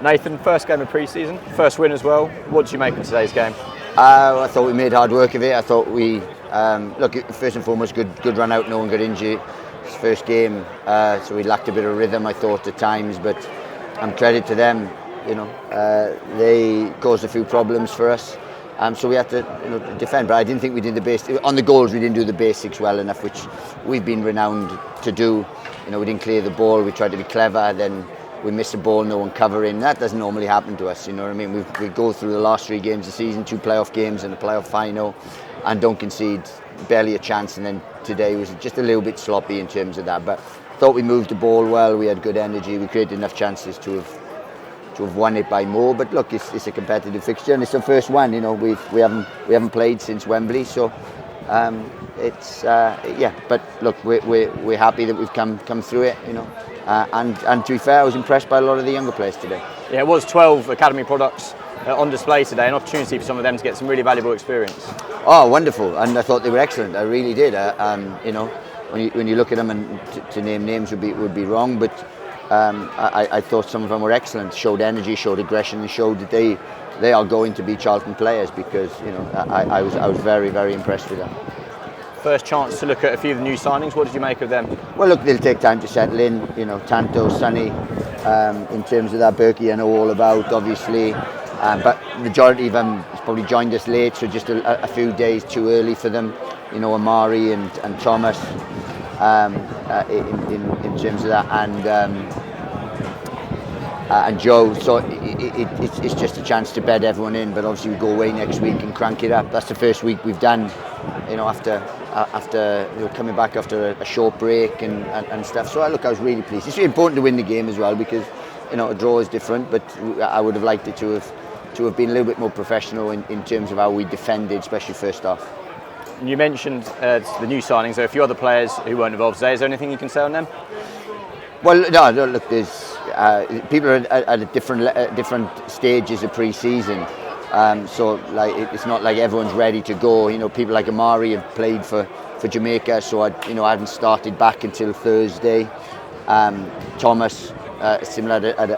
Nathan, first game of pre-season, first win as well. What did you make of today's game? I thought we made hard work of it. I thought we, look, first and foremost, good run out, no one got injured. It's first game, so we lacked a bit of rhythm, I thought, at times, but credit to them, they caused a few problems for us. So we had to defend, but I didn't think we did the basics. On the goals, we didn't do the basics well enough, which we've been renowned to do. We didn't clear the ball, we tried to be clever, then we miss the ball, no one covering. That doesn't normally happen to us, you know what I mean? We go through the last 3 games of the season, 2 playoff games and a playoff final, and don't concede, barely a chance, and then today was just a little bit sloppy in terms of that. But I thought we moved the ball well, we had good energy, we created enough chances to have won it by more. But look, it's a competitive fixture and it's the first one. We haven't played since Wembley, so But look, we're happy that we've come through it. And to be fair, I was impressed by a lot of the younger players today. Yeah, it was 12 academy products on display today, an opportunity for some of them to get some really valuable experience. Oh, wonderful! And I thought they were excellent. I really did. When you look at them, and to name names would be wrong, but I thought some of them were excellent. Showed energy, showed aggression, and showed that they are going to be Charlton players. Because I was very, very impressed with them. First chance to look at a few of the new signings. What did you make of them? Well, look, they'll take time to settle in. Tanto, Sonny, in terms of that, Berkey I know all about, obviously. But majority of them has probably joined us late, so just a few days too early for them. Amari and Thomas, in terms of that, and Joe. So it's just a chance to bed everyone in. But obviously we go away next week and crank it up. That's the first week we've done. After coming back after a short break and stuff. So I was really pleased. It's really important to win the game as well, because a draw is different, but I would have liked it to have been a little bit more professional in terms of how we defended, especially first half. You mentioned the new signings. There are a few other players who weren't involved today. Is there anything you can say on them? Well, no, look, there's people are at different stages of pre-season. So it's not like everyone's ready to go. People like Amari have played for Jamaica, so I haven't started back until Thursday. Thomas, similar at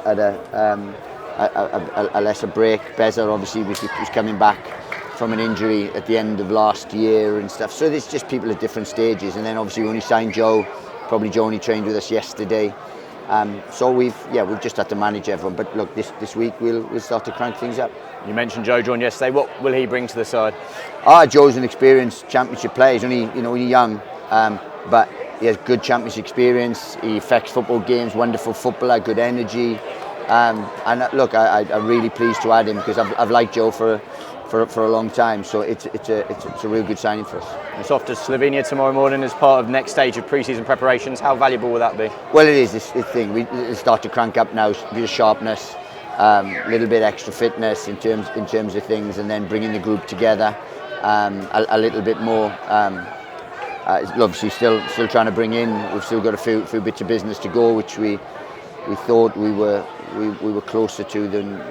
a lesser break. Beza obviously was coming back from an injury at the end of last year and stuff. So there's just people at different stages. And then obviously we only signed Joe. Probably Joe only trained with us yesterday. So we've just had to manage everyone. But look, this week we'll start to crank things up. You mentioned Joe joined yesterday. What will he bring to the side? Joe's an experienced championship player. He's only young, but he has good championship experience. He affects football games. Wonderful footballer, good energy. And look, I'm really pleased to add him, because I've liked Joe for a long time. So it's a real good signing for us. It's off to Slovenia tomorrow morning as part of next stage of pre-season preparations. How valuable will that be? Well, it is this thing. We start to crank up now, a bit of sharpness, a little bit extra fitness in terms of things, and then bringing the group together a little bit more. Obviously, still trying to bring in. We've still got a few bits of business to go, which we thought we were closer to than.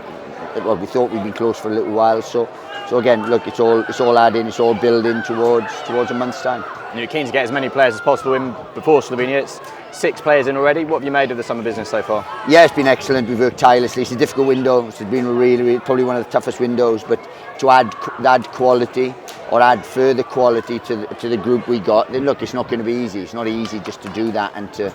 Well, we thought we'd been close for a little while. So again, look, it's all adding, it's all building towards a month's time. You're keen to get as many players as possible in before Slovenia. It's 6 players in already. What have you made of the summer business so far? Yeah, it's been excellent. We've worked tirelessly. It's a difficult window. It's been really probably one of the toughest windows. But to add quality or add further quality to the group we got, then look, it's not going to be easy. It's not easy just to do that and to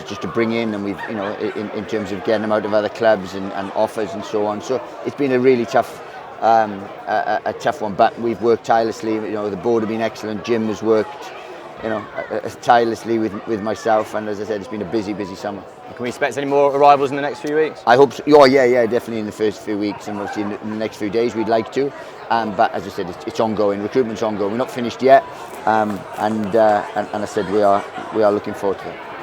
just to bring in, and we've in terms of getting them out of other clubs and offers and so on. So it's been a really tough one, but we've worked tirelessly. The board have been excellent. Jim has worked tirelessly with myself, and as I said, it's been a busy summer. Can we expect any more arrivals in the next few weeks? I hope so. Oh yeah, definitely in the first few weeks, and obviously in the next few days we'd like to. But as I said, it's ongoing. Recruitment's ongoing. We're not finished yet, and I said we are looking forward to it.